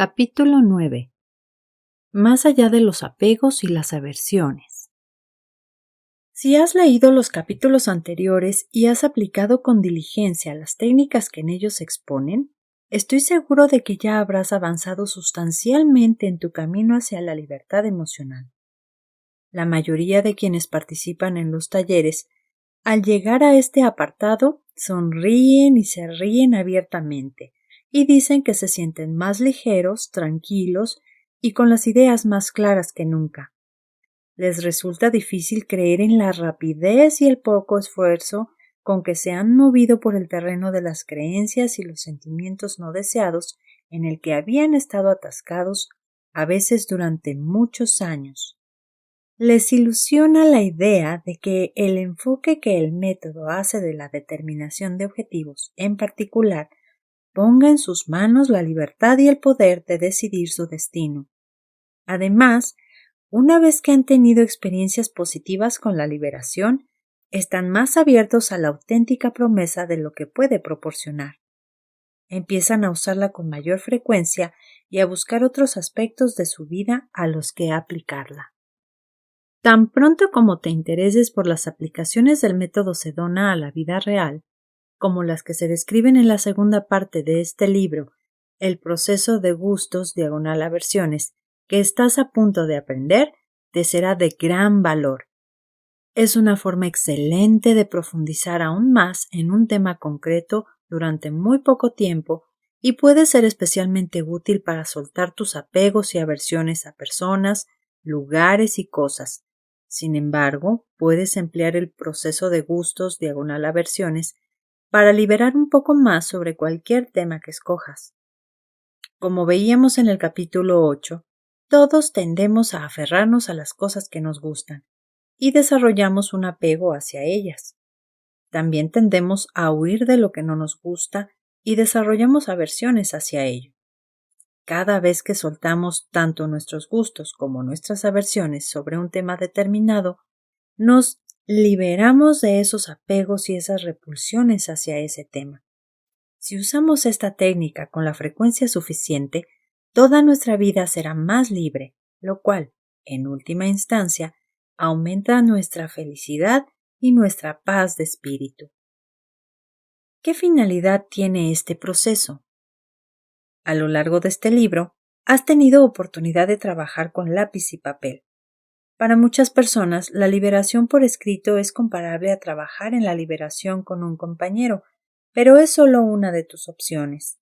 Capítulo 9. Más allá de los apegos y las aversiones. Si has leído los capítulos anteriores y has aplicado con diligencia las técnicas que en ellos se exponen, estoy seguro de que ya habrás avanzado sustancialmente en tu camino hacia la libertad emocional. La mayoría de quienes participan en los talleres, al llegar a este apartado, sonríen y se ríen abiertamente, y dicen que se sienten más ligeros, tranquilos y con las ideas más claras que nunca. Les resulta difícil creer en la rapidez y el poco esfuerzo con que se han movido por el terreno de las creencias y los sentimientos no deseados en el que habían estado atascados a veces durante muchos años. Les ilusiona la idea de que el enfoque que el método hace de la determinación de objetivos en particular ponga en sus manos la libertad y el poder de decidir su destino. Además, una vez que han tenido experiencias positivas con la liberación, están más abiertos a la auténtica promesa de lo que puede proporcionar. Empiezan a usarla con mayor frecuencia y a buscar otros aspectos de su vida a los que aplicarla. Tan pronto como te intereses por las aplicaciones del método Sedona a la vida real, como las que se describen en la segunda parte de este libro, el proceso de gustos / aversiones, que estás a punto de aprender, te será de gran valor. Es una forma excelente de profundizar aún más en un tema concreto durante muy poco tiempo y puede ser especialmente útil para soltar tus apegos y aversiones a personas, lugares y cosas. Sin embargo, puedes emplear el proceso de gustos / aversiones para liberar un poco más sobre cualquier tema que escojas. Como veíamos en el capítulo 8, todos tendemos a aferrarnos a las cosas que nos gustan y desarrollamos un apego hacia ellas. También tendemos a huir de lo que no nos gusta y desarrollamos aversiones hacia ello. Cada vez que soltamos tanto nuestros gustos como nuestras aversiones sobre un tema determinado, nos liberamos de esos apegos y esas repulsiones hacia ese tema. Si usamos esta técnica con la frecuencia suficiente, toda nuestra vida será más libre, lo cual, en última instancia, aumenta nuestra felicidad y nuestra paz de espíritu. ¿Qué finalidad tiene este proceso? A lo largo de este libro, has tenido oportunidad de trabajar con lápiz y papel. Para muchas personas, la liberación por escrito es comparable a trabajar en la liberación con un compañero, pero es solo una de tus opciones.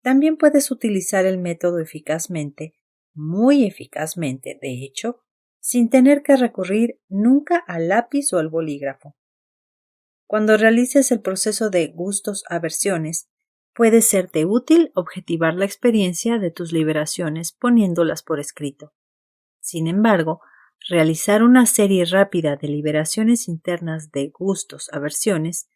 También puedes utilizar el método eficazmente, muy eficazmente, de hecho, sin tener que recurrir nunca al lápiz o al bolígrafo. Cuando realices el proceso de gustos-aversiones, puede serte útil objetivar la experiencia de tus liberaciones poniéndolas por escrito. Sin embargo, realizar una serie rápida de liberaciones internas de gustos-aversiones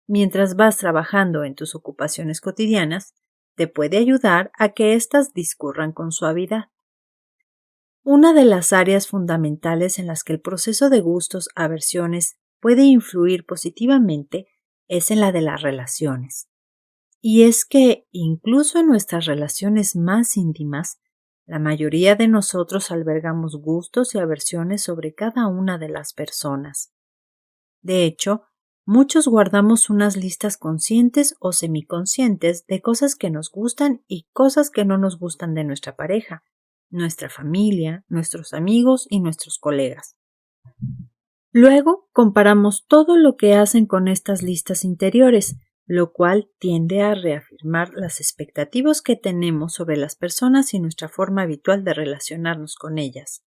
mientras vas trabajando en tus ocupaciones cotidianas te puede ayudar a que éstas discurran con suavidad. Una de las áreas fundamentales en las que el proceso de gustos-aversiones puede influir positivamente es en la de las relaciones. Y es que, incluso en nuestras relaciones más íntimas, la mayoría de nosotros albergamos gustos y aversiones sobre cada una de las personas. De hecho, muchos guardamos unas listas conscientes o semiconscientes de cosas que nos gustan y cosas que no nos gustan de nuestra pareja, nuestra familia, nuestros amigos y nuestros colegas. Luego comparamos todo lo que hacen con estas listas interiores, lo cual tiende a reafirmar las expectativas que tenemos sobre las personas y nuestra forma habitual de relacionarnos con ellas.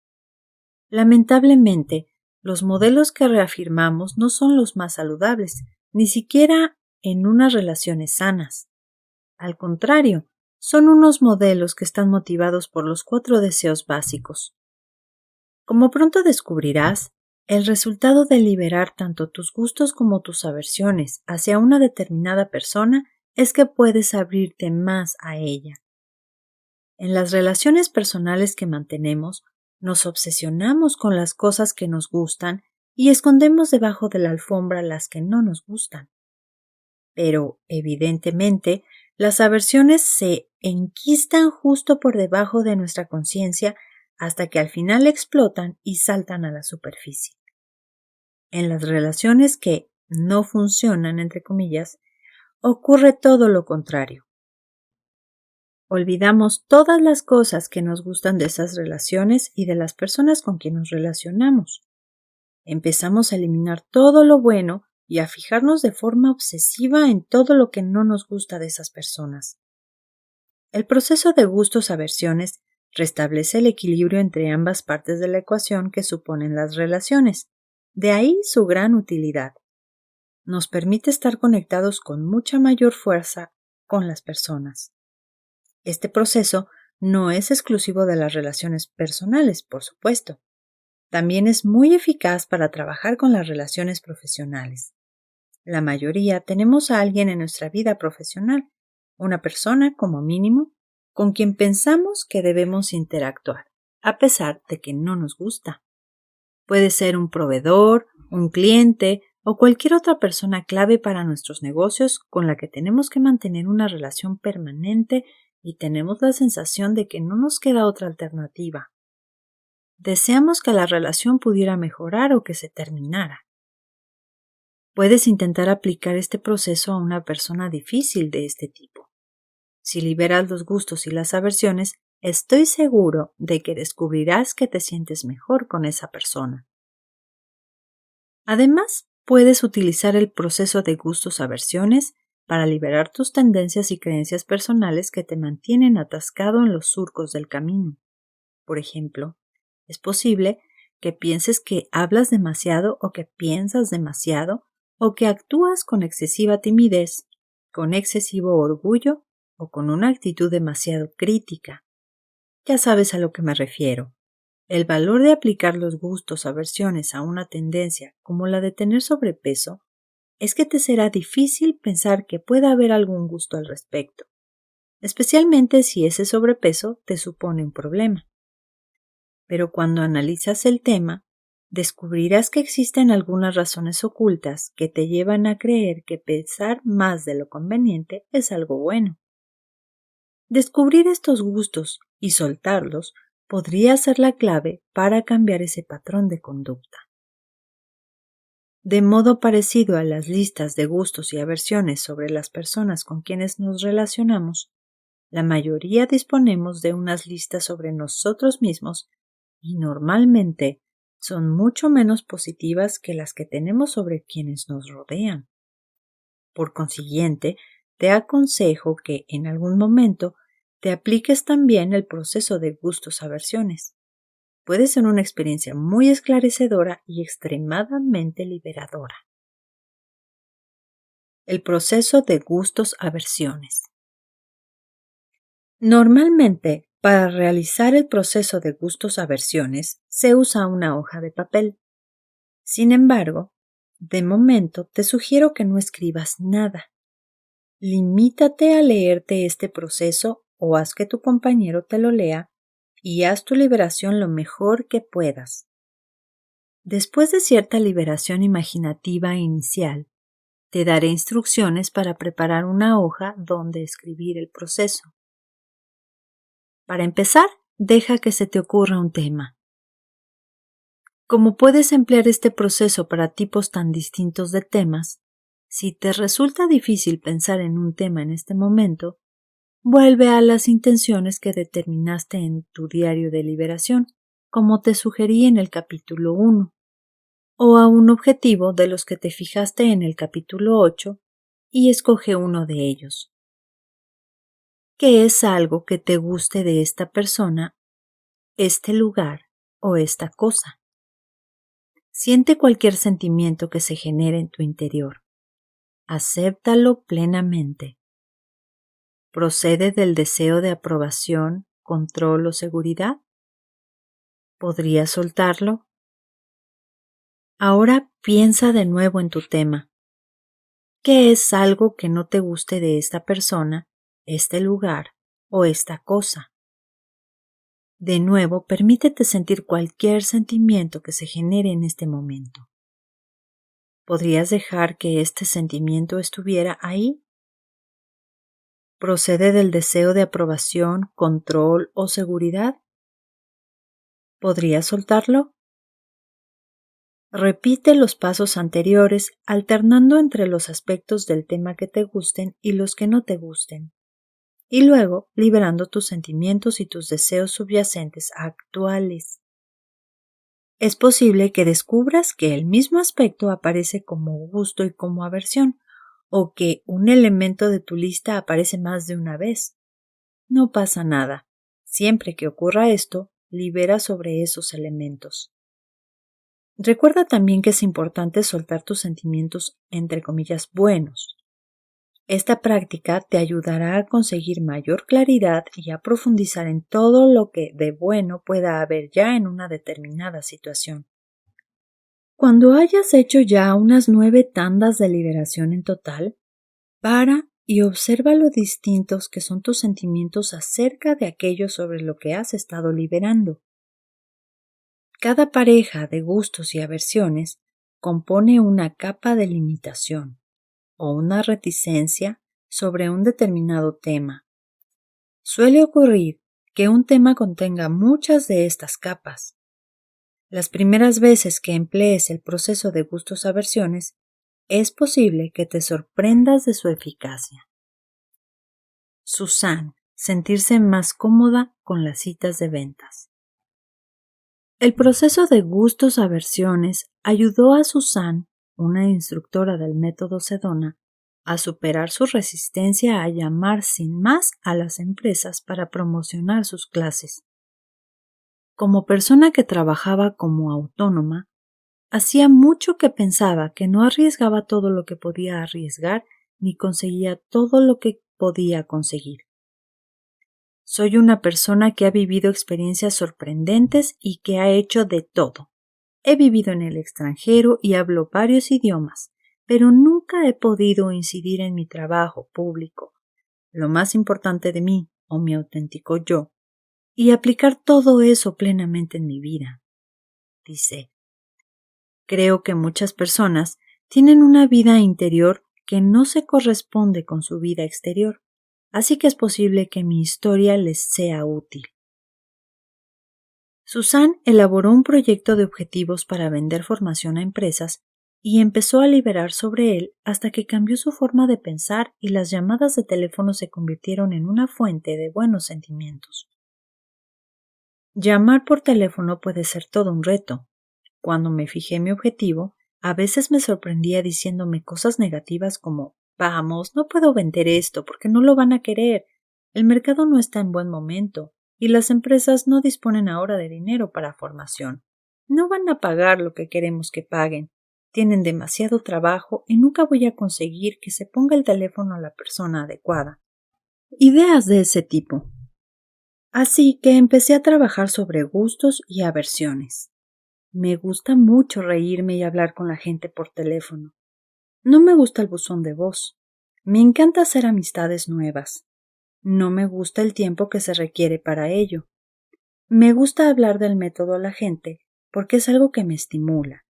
Lamentablemente, los modelos que reafirmamos no son los más saludables, ni siquiera en unas relaciones sanas. Al contrario, son unos modelos que están motivados por los 4 deseos básicos. Como pronto descubrirás, el resultado de liberar tanto tus gustos como tus aversiones hacia una determinada persona es que puedes abrirte más a ella. En las relaciones personales que mantenemos, nos obsesionamos con las cosas que nos gustan y escondemos debajo de la alfombra las que no nos gustan. Pero, evidentemente, Las aversiones se enquistan justo por debajo de nuestra conciencia hasta que al final explotan y saltan a la superficie. En las relaciones que no funcionan, entre comillas, ocurre todo lo contrario. Olvidamos todas las cosas que nos gustan de esas relaciones y de las personas con quien nos relacionamos. Empezamos a eliminar todo lo bueno y a fijarnos de forma obsesiva en todo lo que no nos gusta de esas personas. El proceso de gustos-aversiones restablece el equilibrio entre ambas partes de la ecuación que suponen las relaciones. De ahí su gran utilidad. Nos permite estar conectados con mucha mayor fuerza con las personas. Este proceso no es exclusivo de las relaciones personales, por supuesto. También es muy eficaz para trabajar con las relaciones profesionales. La mayoría tenemos a alguien en nuestra vida profesional, una persona como mínimo, con quien pensamos que debemos interactuar, a pesar de que no nos gusta. Puede ser un proveedor, un cliente o cualquier otra persona clave para nuestros negocios con la que tenemos que mantener una relación permanente y tenemos la sensación de que no nos queda otra alternativa. Deseamos que la relación pudiera mejorar o que se terminara. Puedes intentar aplicar este proceso a una persona difícil de este tipo. Si liberas los gustos y las aversiones, estoy seguro de que descubrirás que te sientes mejor con esa persona. Además, puedes utilizar el proceso de gustos-aversiones para liberar tus tendencias y creencias personales que te mantienen atascado en los surcos del camino. Por ejemplo, es posible que pienses que hablas demasiado o que piensas demasiado o que actúas con excesiva timidez, con excesivo orgullo o con una actitud demasiado crítica. Ya sabes a lo que me refiero. El valor de aplicar los gustos aversiones a una tendencia como la de tener sobrepeso es que te será difícil pensar que pueda haber algún gusto al respecto, especialmente si ese sobrepeso te supone un problema. Pero cuando analizas el tema, descubrirás que existen algunas razones ocultas que te llevan a creer que pesar más de lo conveniente es algo bueno. Descubrir estos gustos y soltarlos podría ser la clave para cambiar ese patrón de conducta. De modo parecido a las listas de gustos y aversiones sobre las personas con quienes nos relacionamos, la mayoría disponemos de unas listas sobre nosotros mismos y normalmente son mucho menos positivas que las que tenemos sobre quienes nos rodean. Por consiguiente, te aconsejo que en algún momento te apliques también el proceso de gustos-aversiones. Puede ser una experiencia muy esclarecedora y extremadamente liberadora. El proceso de gustos-aversiones. Normalmente, para realizar el proceso de gustos-aversiones, se usa una hoja de papel. Sin embargo, de momento te sugiero que no escribas nada. Limítate a leerte este proceso o haz que tu compañero te lo lea y haz tu liberación lo mejor que puedas. Después de cierta liberación imaginativa inicial, te daré instrucciones para preparar una hoja donde escribir el proceso. Para empezar, deja que se te ocurra un tema. Como puedes emplear este proceso para tipos tan distintos de temas, si te resulta difícil pensar en un tema en este momento, vuelve a las intenciones que determinaste en tu diario de liberación, como te sugerí en el capítulo 1, o a un objetivo de los que te fijaste en el capítulo 8 y escoge uno de ellos. ¿Qué es algo que te guste de esta persona, este lugar o esta cosa? Siente cualquier sentimiento que se genere en tu interior. Acéptalo plenamente. ¿Procede del deseo de aprobación, control o seguridad? ¿Podrías soltarlo? Ahora piensa de nuevo en tu tema. ¿Qué es algo que no te guste de esta persona, este lugar o esta cosa? De nuevo, permítete sentir cualquier sentimiento que se genere en este momento. ¿Podrías dejar que este sentimiento estuviera ahí? ¿Procede del deseo de aprobación, control o seguridad? ¿Podrías soltarlo? Repite los pasos anteriores alternando entre los aspectos del tema que te gusten y los que no te gusten, y luego liberando tus sentimientos y tus deseos subyacentes actuales. Es posible que descubras que el mismo aspecto aparece como gusto y como aversión, o que un elemento de tu lista aparece más de una vez. No pasa nada. Siempre que ocurra esto, libera sobre esos elementos. Recuerda también que es importante soltar tus sentimientos, entre comillas, buenos. Esta práctica te ayudará a conseguir mayor claridad y a profundizar en todo lo que de bueno pueda haber ya en una determinada situación. Cuando hayas hecho ya unas 9 tandas de liberación en total, para y observa lo distintos que son tus sentimientos acerca de aquello sobre lo que has estado liberando. Cada pareja de gustos y aversiones compone una capa de limitación o una reticencia sobre un determinado tema. Suele ocurrir que un tema contenga muchas de estas capas. Las primeras veces que emplees el proceso de gustos-aversiones, es posible que te sorprendas de su eficacia. Susan, sentirse más cómoda con las citas de ventas. El proceso de gustos-aversiones ayudó a Susan, una instructora del método Sedona, a superar su resistencia a llamar sin más a las empresas para promocionar sus clases. Como persona que trabajaba como autónoma, hacía mucho que pensaba que no arriesgaba todo lo que podía arriesgar ni conseguía todo lo que podía conseguir. Soy una persona que ha vivido experiencias sorprendentes y que ha hecho de todo. He vivido en el extranjero y hablo varios idiomas, pero nunca he podido incidir en mi trabajo público, lo más importante de mí, o mi auténtico yo, y aplicar todo eso plenamente en mi vida. Dice, creo que muchas personas tienen una vida interior que no se corresponde con su vida exterior, así que es posible que mi historia les sea útil. Susan elaboró un proyecto de objetivos para vender formación a empresas y empezó a liberar sobre él hasta que cambió su forma de pensar y las llamadas de teléfono se convirtieron en una fuente de buenos sentimientos. Llamar por teléfono puede ser todo un reto. Cuando me fijé mi objetivo, a veces me sorprendía diciéndome cosas negativas como «Vamos, no puedo vender esto porque no lo van a querer. El mercado no está en buen momento y las empresas no disponen ahora de dinero para formación. No van a pagar lo que queremos que paguen. Tienen demasiado trabajo y nunca voy a conseguir que se ponga el teléfono a la persona adecuada». Ideas de ese tipo. Así que empecé a trabajar sobre gustos y aversiones. Me gusta mucho reírme y hablar con la gente por teléfono. No me gusta el buzón de voz. Me encanta hacer amistades nuevas. No me gusta el tiempo que se requiere para ello. Me gusta hablar del método a la gente porque es algo que me estimula.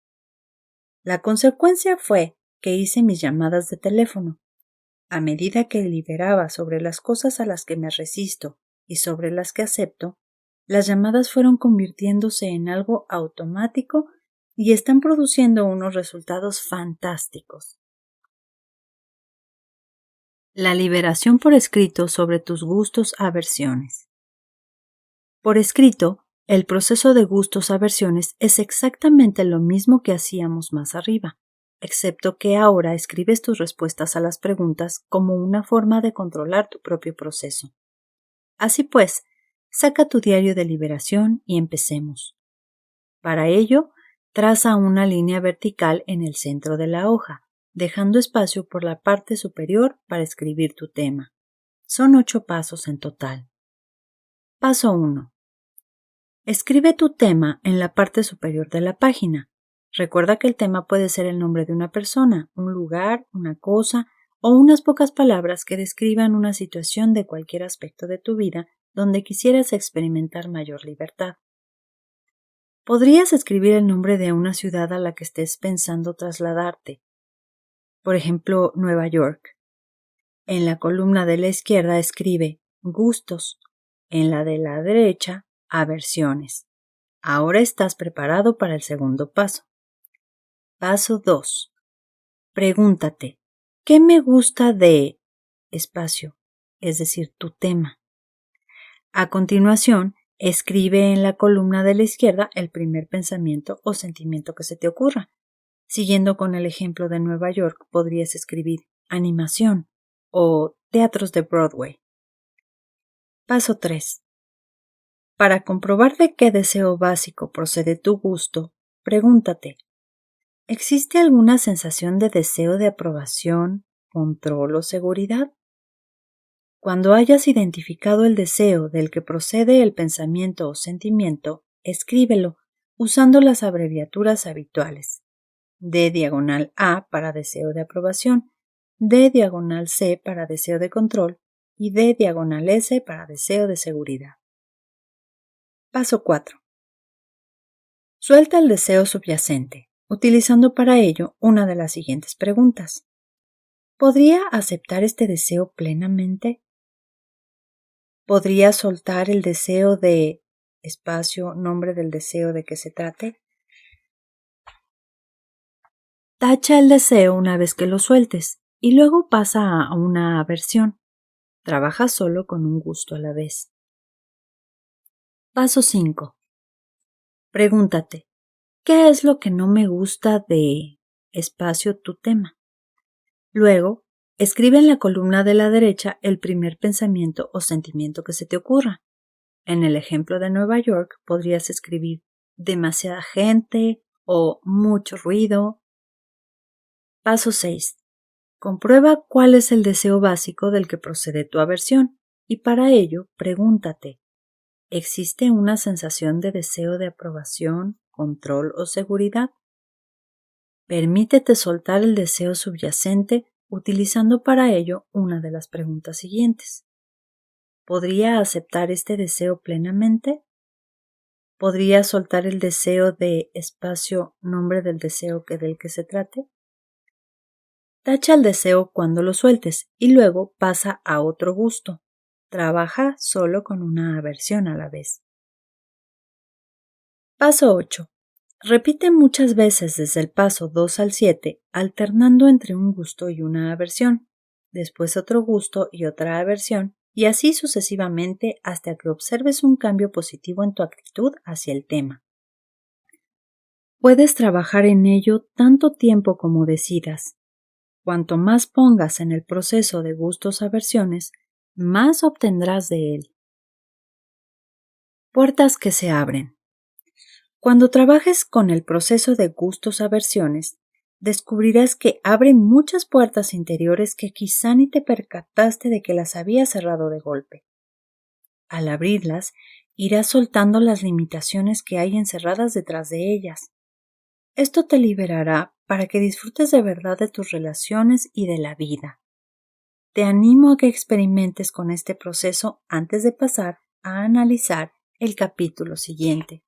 La consecuencia fue que hice mis llamadas de teléfono. A medida que liberaba sobre las cosas a las que me resisto y sobre las que acepto, las llamadas fueron convirtiéndose en algo automático y están produciendo unos resultados fantásticos. La liberación por escrito sobre tus gustos-aversiones. Por escrito, el proceso de gustos-aversiones es exactamente lo mismo que hacíamos más arriba, excepto que ahora escribes tus respuestas a las preguntas como una forma de controlar tu propio proceso. Así pues, saca tu diario de liberación y empecemos. Para ello, traza una línea vertical en el centro de la hoja, dejando espacio por la parte superior para escribir tu tema. Son 8 pasos en total. Paso 1. Escribe tu tema en la parte superior de la página. Recuerda que el tema puede ser el nombre de una persona, un lugar, una cosa o unas pocas palabras que describan una situación de cualquier aspecto de tu vida donde quisieras experimentar mayor libertad. Podrías escribir el nombre de una ciudad a la que estés pensando trasladarte. Por ejemplo, Nueva York. En la columna de la izquierda escribe gustos. En la de la derecha, aversiones. Ahora estás preparado para el segundo paso. Paso 2. Pregúntate, ¿qué me gusta de espacio? Es decir, tu tema. A continuación, escribe en la columna de la izquierda el primer pensamiento o sentimiento que se te ocurra. Siguiendo con el ejemplo de Nueva York, podrías escribir animación o teatros de Broadway. Paso 3. Para comprobar de qué deseo básico procede tu gusto, pregúntate, ¿existe alguna sensación de deseo de aprobación, control o seguridad? Cuando hayas identificado el deseo del que procede el pensamiento o sentimiento, escríbelo usando las abreviaturas habituales. D/A para deseo de aprobación, D/C para deseo de control y D/S para deseo de seguridad. Paso 4. Suelta el deseo subyacente, utilizando para ello una de las siguientes preguntas. ¿Podría aceptar este deseo plenamente? ¿Podría soltar el deseo de espacio, nombre del deseo de que se trate? Tacha el deseo una vez que lo sueltes y luego pasa a una aversión. Trabaja solo con un gusto a la vez. Paso 5. Pregúntate, ¿qué es lo que no me gusta de espacio tu tema? Luego, escribe en la columna de la derecha el primer pensamiento o sentimiento que se te ocurra. En el ejemplo de Nueva York podrías escribir demasiada gente o mucho ruido. Paso 6. Comprueba cuál es el deseo básico del que procede tu aversión y para ello pregúntate, ¿existe una sensación de deseo de aprobación, control o seguridad? Permítete soltar el deseo subyacente utilizando para ello una de las preguntas siguientes. ¿Podría aceptar este deseo plenamente? ¿Podría soltar el deseo de espacio, nombre del deseo del que se trate? Tacha el deseo cuando lo sueltes y luego pasa a otro gusto. Trabaja solo con una aversión a la vez. Paso 8. Repite muchas veces desde el paso 2 al 7, alternando entre un gusto y una aversión, después otro gusto y otra aversión, y así sucesivamente hasta que observes un cambio positivo en tu actitud hacia el tema. Puedes trabajar en ello tanto tiempo como decidas. Cuanto más pongas en el proceso de gustos-aversiones, más obtendrás de él. Puertas que se abren. Cuando trabajes con el proceso de gustos-aversiones, descubrirás que abre muchas puertas interiores que quizá ni te percataste de que las habías cerrado de golpe. Al abrirlas, irás soltando las limitaciones que hay encerradas detrás de ellas. Esto te liberará para que disfrutes de verdad de tus relaciones y de la vida. Te animo a que experimentes con este proceso antes de pasar a analizar el capítulo siguiente.